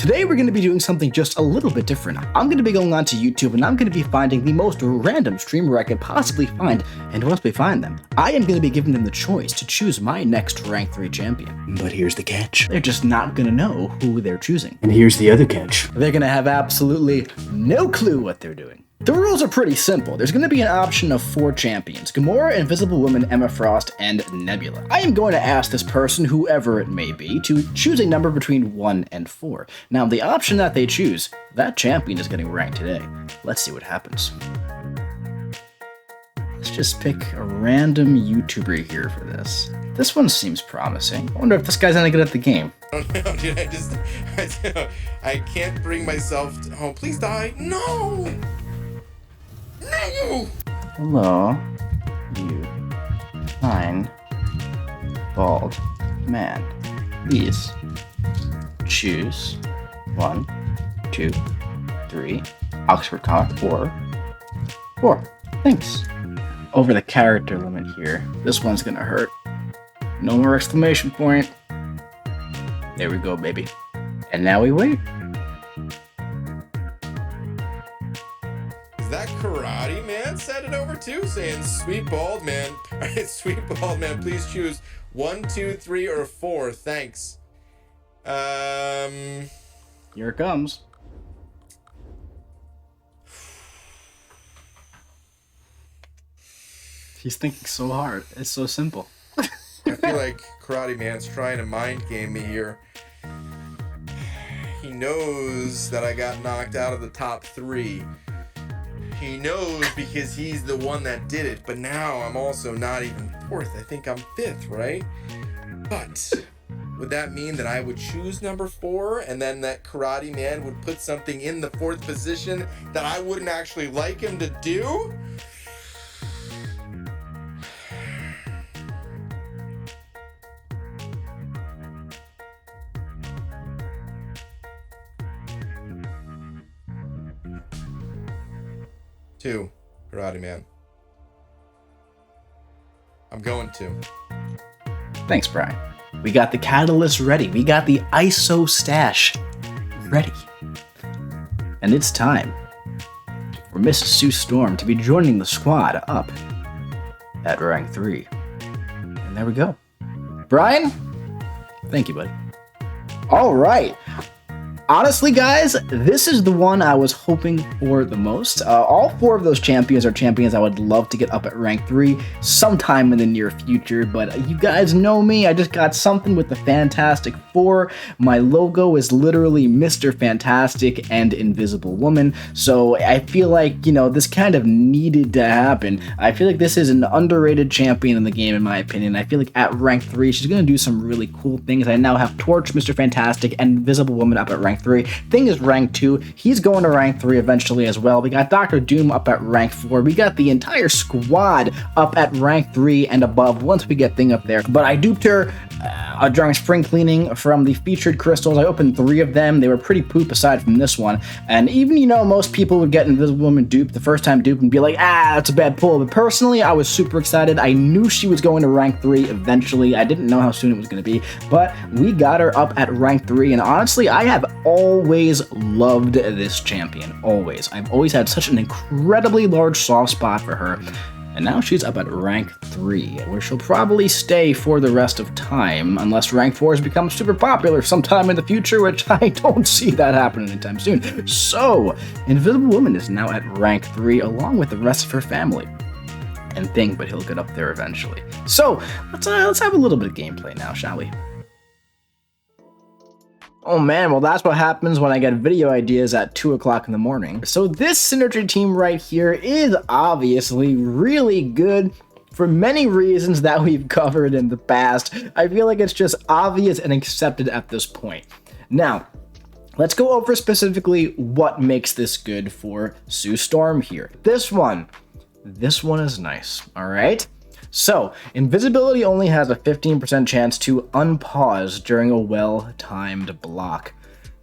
Today we're going to be doing something just a little bit different. I'm going to be going onto YouTube and I'm going to be finding the most random streamer I could possibly find, and once we find them, I am going to be giving them the choice to choose my next rank 3 champion. But here's the catch. They're just not going to know who they're choosing. And here's the other catch. They're going to have absolutely no clue what they're doing. The rules are pretty simple. There's going to be an option of 4 champions: Gamora, Invisible Woman, Emma Frost, and Nebula. I am going to ask this person, whoever it may be, to choose a number between 1 and 4. Now, the option that they choose, that champion is getting ranked today. Let's see what happens. Let's just pick a random YouTuber here for this. This one seems promising. I wonder if this guy's any good at the game. I don't know, dude. I can't bring myself to... Oh, please die. No! No! Hello, you fine, bald man. Please choose 1, 2, 3, Oxford comma, or 4. Thanks. Over the character limit here. This one's gonna hurt. No more exclamation point. There we go, baby. And now we wait. Is that Karate Man sent it over too? Saying, sweet bald man. Alright, sweet bald man, please choose 1, 2, 3, or 4. Thanks. Here it comes. He's thinking so hard. It's so simple. I feel like Karate Man's trying to mind game me here. He knows that I got knocked out of the top 3. He knows because he's the one that did it, but now I'm also not even 4th. I think I'm 5th, right? But would that mean that I would choose number 4 and then that Karate Man would put something in the 4th position that I wouldn't actually like him to do? Two, Karate Man. I'm going to. Thanks, Brian. We got the catalyst ready. We got the ISO stash ready. And it's time for Mrs. Sue Storm to be joining the squad up at rank 3. And there we go. Brian, thank you, buddy. All right. Honestly, guys, this is the one I was hoping for the most. All 4 of those champions are champions I would love to get up at rank 3 sometime in the near future, but you guys know me. I just got something with the Fantastic Four. My logo is literally Mr. Fantastic and Invisible Woman, so I feel like, you know, this kind of needed to happen. I feel like this is an underrated champion in the game, in my opinion. I feel like at rank 3, she's going to do some really cool things. I now have Torch, Mr. Fantastic, and Invisible Woman up at rank 3. Thing is rank 2. He's going to rank 3 eventually as well. We got Dr. Doom up at rank 4. We got the entire squad up at rank 3 and above once we get Thing up there. But I duped her during spring cleaning from the featured crystals. I opened 3 of them. They were pretty poop aside from this one. And even, you know, most people would get Invisible Woman duped the first time duped and be like, that's a bad pull. But personally, I was super excited. I knew she was going to rank 3 eventually. I didn't know how soon it was going to be, but we got her up at rank 3. And honestly, I have always loved this champion. Always. I've always had such an incredibly large soft spot for her. And now she's up at rank 3, where she'll probably stay for the rest of time, unless rank 4 has become super popular sometime in the future, which I don't see that happening anytime soon. So, Invisible Woman is now at rank 3, along with the rest of her family. And Thing, but he'll get up there eventually. So, let's have a little bit of gameplay now, shall we? Oh man, well that's what happens when I get video ideas at 2 o'clock in the morning. So this Synergy team right here is obviously really good for many reasons that we've covered in the past. I feel like it's just obvious and accepted at this point. Now, let's go over specifically what makes this good for Sue Storm here. This one is nice, all right? So, invisibility only has a 15% chance to unpause during a well-timed block.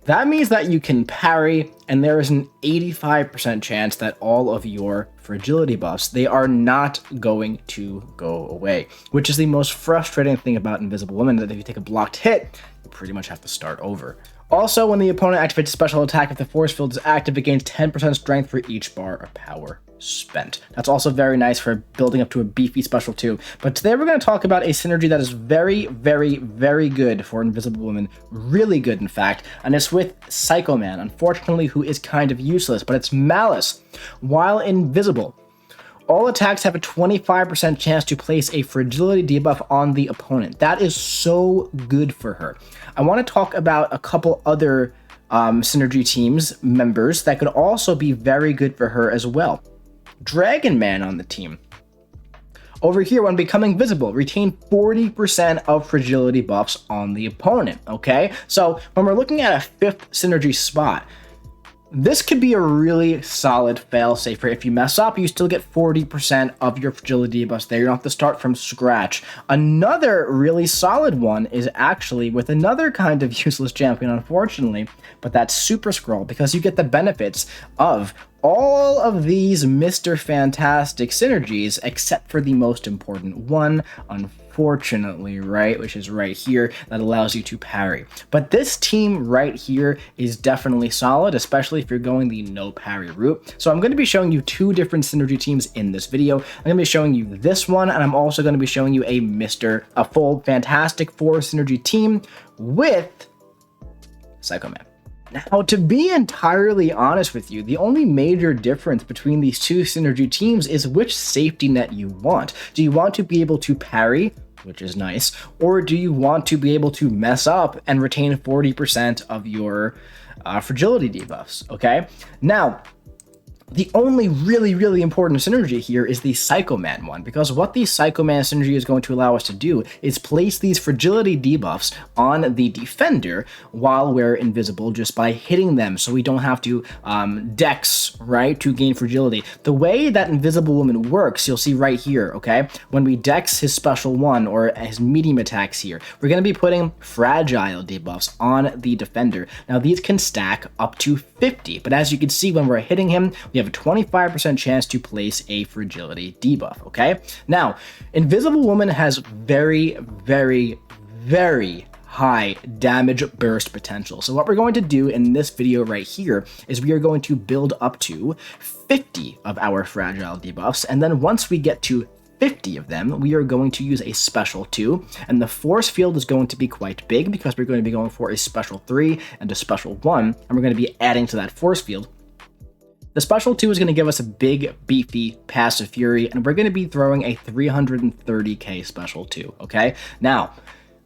That means that you can parry, and there is an 85% chance that all of your fragility buffs, they are not going to go away, which is the most frustrating thing about Invisible Woman, that if you take a blocked hit, you pretty much have to start over. Also, when the opponent activates a special attack, if the force field is active, it gains 10% strength for each bar of power spent. That's also very nice for building up to a beefy special 2. But today we're going to talk about a synergy that is very, very, very good for Invisible Woman. Really good, in fact. And it's with Psycho Man, unfortunately, who is kind of useless, but it's Malice. While invisible, all attacks have a 25% chance to place a fragility debuff on the opponent. That is so good for her. I want to talk about a couple other synergy teams members that could also be very good for her as well. Dragon Man on the team. Over here, when becoming visible, retain 40% of fragility buffs on the opponent, okay? So when we're looking at a 5th synergy spot, this could be a really solid failsafe for if you mess up, you still get 40% of your fragility buffs there. You don't have to start from scratch. Another really solid one is actually with another kind of useless champion, unfortunately, but that's Super Skrull, because you get the benefits of all of these Mr. Fantastic synergies, except for the most important one, unfortunately, right? Which is right here, that allows you to parry. But this team right here is definitely solid, especially if you're going the no parry route. So I'm going to be showing you 2 different synergy teams in this video. I'm going to be showing you this one, and I'm also going to be showing you a full Fantastic Four synergy team with Psycho Man. Now, to be entirely honest with you, the only major difference between these 2 synergy teams is which safety net you want. Do you want to be able to parry, which is nice, or do you want to be able to mess up and retain 40% of your fragility debuffs, okay? Now, the only really, really important synergy here is the Psycho Man one, because what the Psycho Man synergy is going to allow us to do is place these fragility debuffs on the defender while we're invisible just by hitting them, so we don't have to dex, right, to gain fragility. The way that Invisible Woman works, you'll see right here, okay? When we dex his special 1 or his medium attacks here, we're going to be putting fragile debuffs on the defender. Now, these can stack up to 50, but as you can see, when we're hitting him, we have a 25% chance to place a fragility debuff, okay? Now, Invisible Woman has very, very, very high damage burst potential. So what we're going to do in this video right here is we are going to build up to 50 of our fragile debuffs, and then once we get to 50 of them, we are going to use a special 2, and the force field is going to be quite big because we're going to be going for a special 3 and a special 1, and we're going to be adding to that force field. The special 2 is going to give us a big, beefy Passive Fury, and we're going to be throwing a 330k special 2, okay? Now,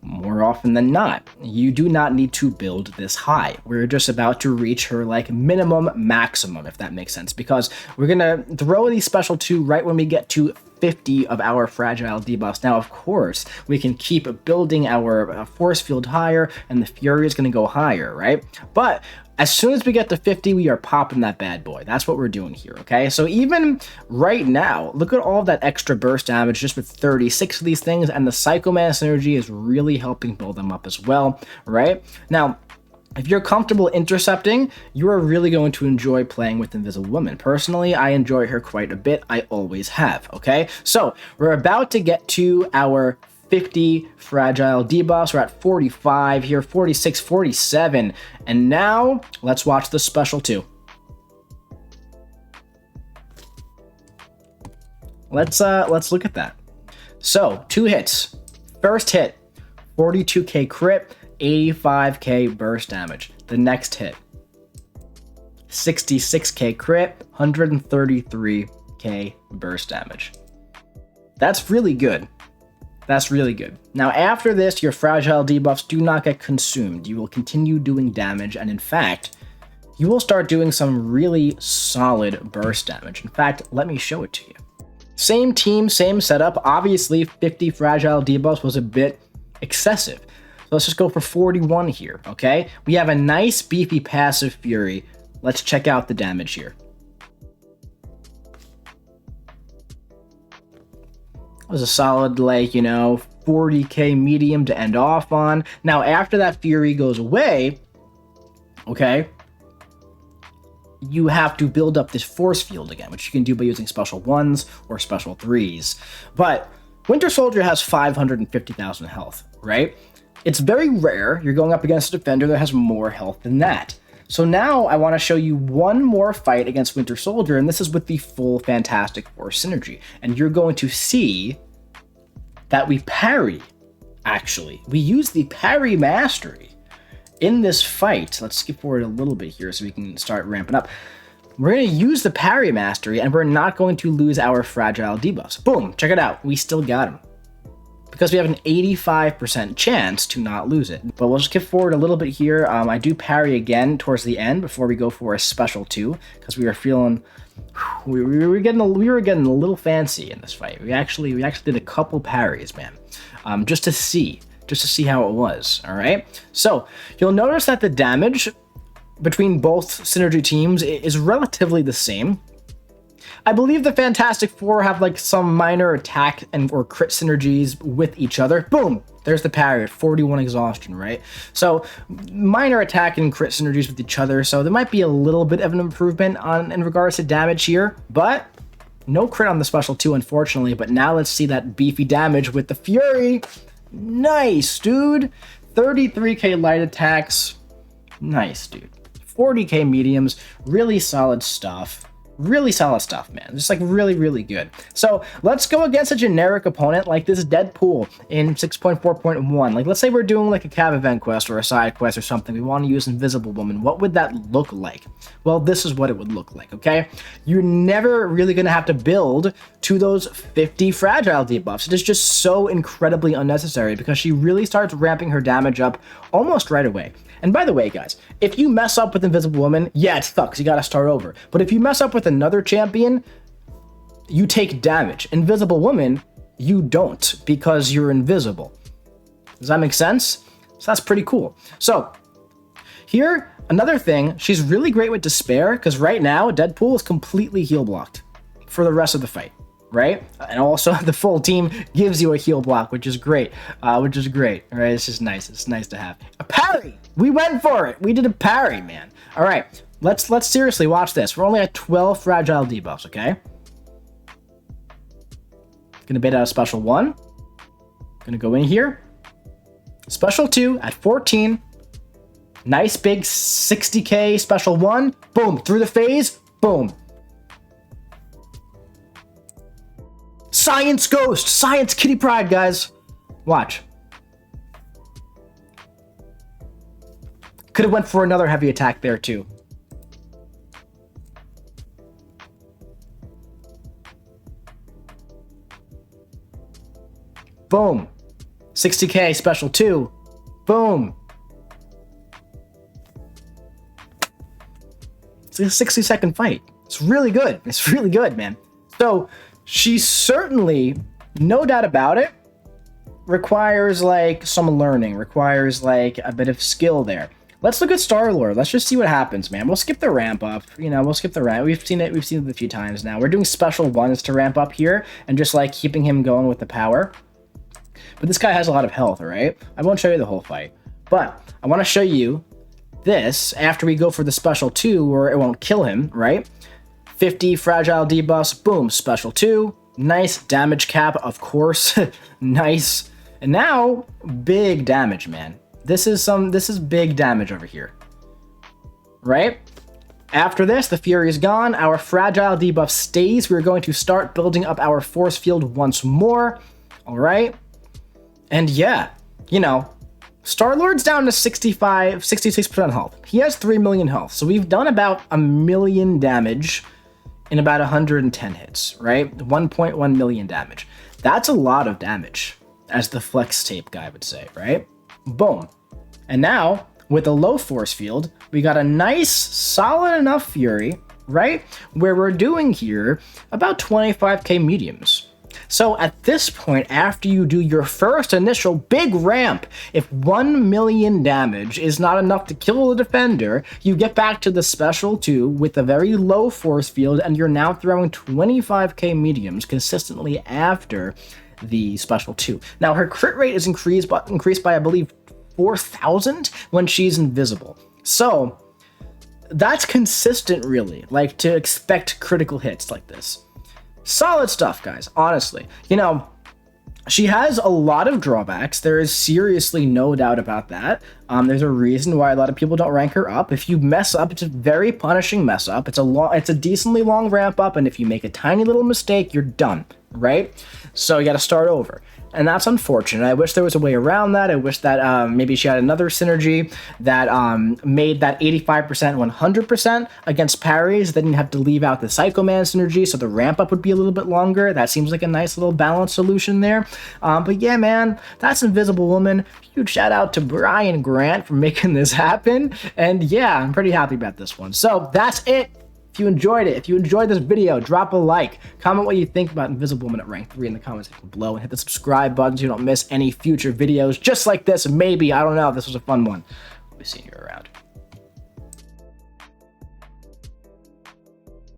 more often than not, you do not need to build this high. We're just about to reach her, like, minimum maximum, if that makes sense, because we're going to throw the special 2 right when we get to 50 of our fragile debuffs. Now, of course, we can keep building our force field higher, and the Fury is going to go higher, right? But as soon as we get to 50, we are popping that bad boy. That's what we're doing here, okay? So even right now, look at all of that extra burst damage just with 36 of these things, and the Psycho Man synergy is really helping build them up as well, right? Now, if you're comfortable intercepting, you are really going to enjoy playing with Invisible Woman. Personally, I enjoy her quite a bit. I always have, okay? So we're about to get to our 50 fragile debuffs. We're at 45 here, 46, 47. And now let's watch the special 2. Let's look at that. So 2 hits. First hit, 42k crit, 85k burst damage. The next hit, 66k crit, 133k burst damage. That's really good. That's really good. Now, after this, your fragile debuffs do not get consumed. You will continue doing damage, and in fact, you will start doing some really solid burst damage. In fact, let me show it to you. Same team, same setup. Obviously, 50 fragile debuffs was a bit excessive. So let's just go for 41 here, okay? We have a nice beefy Passive Fury. Let's check out the damage here. It was a solid, like, 40k medium to end off on. Now, after that Fury goes away, okay, you have to build up this force field again, which you can do by using special 1s or special 3s. But Winter Soldier has 550,000 health, right? It's very rare you're going up against a defender that has more health than that. So now I want to show you one more fight against Winter Soldier, and this is with the full Fantastic Four synergy. And you're going to see that we parry, actually. We use the parry mastery in this fight. Let's skip forward a little bit here so we can start ramping up. We're going to use the parry mastery, and we're not going to lose our fragile debuffs. Boom, check it out. We still got him, because we have an 85% chance to not lose it. But we'll just skip forward a little bit here. I do parry again towards the end before we go for a special 2, because we were feeling we were getting a little fancy in this fight. We actually did a couple parries, man, just to see how it was. All right. So you'll notice that the damage between both synergy teams is relatively the same. I believe the Fantastic Four have like some minor attack and or crit synergies with each other. Boom! There's the parry at 41 exhaustion, right? So minor attack and crit synergies with each other. So there might be a little bit of an improvement in regards to damage here, but no crit on the special 2, unfortunately. But now let's see that beefy damage with the Fury. Nice, dude. 33k light attacks. Nice, dude. 40k mediums. Really solid stuff. Really solid stuff, man. Just like really, really good. So let's go against a generic opponent like this Deadpool in 6.4.1. Like, let's say we're doing like a cab event quest or a side quest or something. We want to use Invisible Woman. What would that look like? Well, this is what it would look like, okay? You're never really going to have to build to those 50 fragile debuffs. It is just so incredibly unnecessary because she really starts ramping her damage up almost right away. And by the way, guys, if you mess up with Invisible Woman, yeah, it sucks. You got to start over. But if you mess up with another champion, you take damage. Invisible Woman, you don't, because you're invisible. Does that make sense? So that's pretty cool. So here, another thing, she's really great with Despair, because right now, Deadpool is completely heal blocked for the rest of the fight. Right? And also the full team gives you a heal block, which is great. Right? It's just nice. It's nice to have. A parry! We went for it! We did a parry, man. All right, let's seriously watch this. We're only at 12 fragile debuffs, okay? Gonna bait out a special 1. Gonna go in here. Special 2 at 14. Nice big 60k special 1. Boom, through the phase. Boom. Science Ghost! Science Kitty Pryde, guys! Watch. Could have went for another heavy attack there, too. Boom. 60k, special 2. Boom. It's a 60-second fight. It's really good. It's really good, man. So she certainly, no doubt about it, requires like some learning, requires like a bit of skill there. Let's look at Star-Lord. Let's just see what happens, man. We'll skip the ramp up. You know, we'll skip the ramp. We've seen it a few times now. We're doing special 1s to ramp up here and just like keeping him going with the power. But this guy has a lot of health, right? I won't show you the whole fight, but I want to show you this after we go for the special 2 where it won't kill him, right? 50 fragile debuffs, boom, special 2. Nice damage cap, of course. Nice. And now, big damage, man. This is big damage over here. Right? After this, the Fury is gone. Our fragile debuff stays. We're going to start building up our force field once more. All right? And yeah, you know, Star-Lord's down to 66% health. He has 3 million health. So we've done about 1 million damage in about 110 hits, right? 1.1 million damage. That's a lot of damage, as the flex tape guy would say, right? Boom. And now, with a low force field, we got a nice, solid enough Fury, right? Where we're doing here about 25k mediums. So at this point, after you do your first initial big ramp, if 1 million damage is not enough to kill the defender, you get back to the special 2 with a very low force field, and you're now throwing 25k mediums consistently after the special 2. Now, her crit rate is increased by I believe, 4,000 when she's invisible. So that's consistent, really, like to expect critical hits like this. Solid stuff, guys, honestly. You know, She has a lot of drawbacks. There is seriously no doubt about that. There's a reason why a lot of people don't rank her up. If you mess up, it's a very punishing mess up. It's a decently long ramp up, and if you make a tiny little mistake, you're done, right? So you got to start over. And that's unfortunate. I wish there was a way around that. I wish that maybe she had another synergy that made that 85% 100% against parries. They didn't have to leave out the Psycho Man synergy, so the ramp up would be a little bit longer. That seems like a nice little balanced solution there. But yeah, man, that's Invisible Woman. Huge shout out to Brian Grant for making this happen. And yeah, I'm pretty happy about this one. So that's it. If you enjoyed it, if you enjoyed this video, drop a like, comment what you think about Invisible Woman at rank 3 in the comments section below, and hit the subscribe button so you don't miss any future videos just like this. Maybe, I don't know, this was a fun one. We'll be seeing you around.